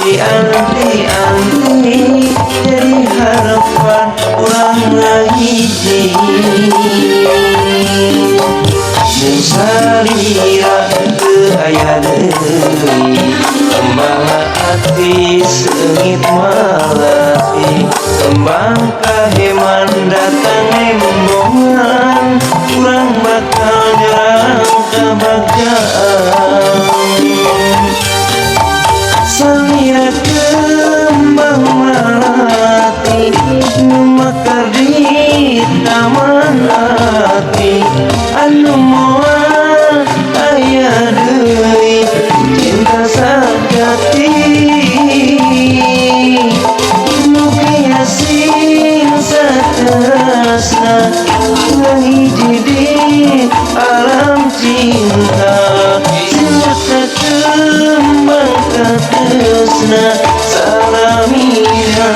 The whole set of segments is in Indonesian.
dianti-anti jadi harapan urang ngahiji salira teu aya deui kembang ati seungit malati kembang kaheman datang embongan urang bakal nyerang kebagjaan salira kembang malati nu mekar di taman hati anu moal aya deui cinta sajati nu kiasin saterasna ngahiji di alam cinta cinta kembang katresna salamina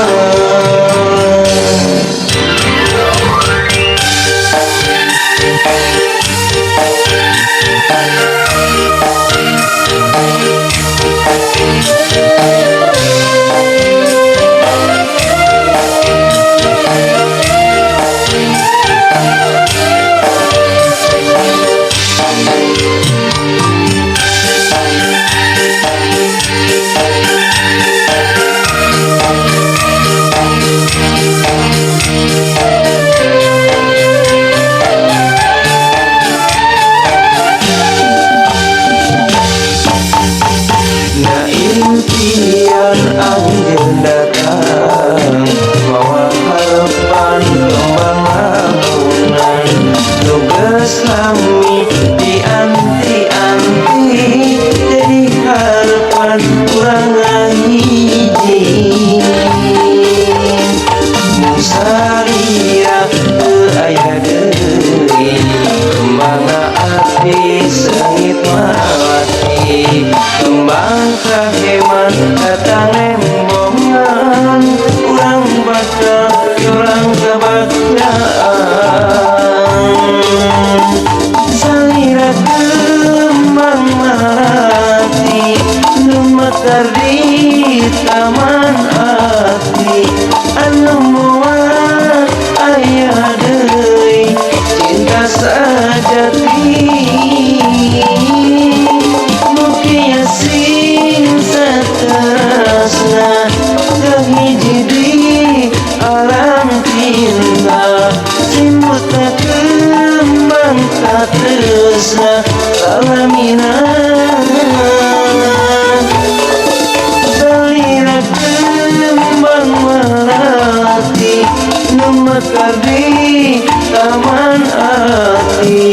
impian angin datang bawa harapan kembang lamunan tugas lami dianti-anti jadi harapan urang ngahiji salira teu aya deui kembang ati seungit malati kembang kaheman datang embongan urang bakal urang kebagjaan salira kembang malati nu mekar di taman hati anu moal aya deui cinta sajati ngahiji di alam cinta cinta kembang katresna salamina salira kembang melati nu mekar di taman hati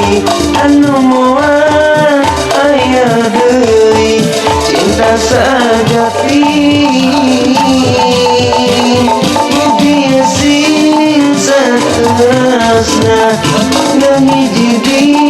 anu moal aya deui cinta sajati biasin saterasna ngahiji di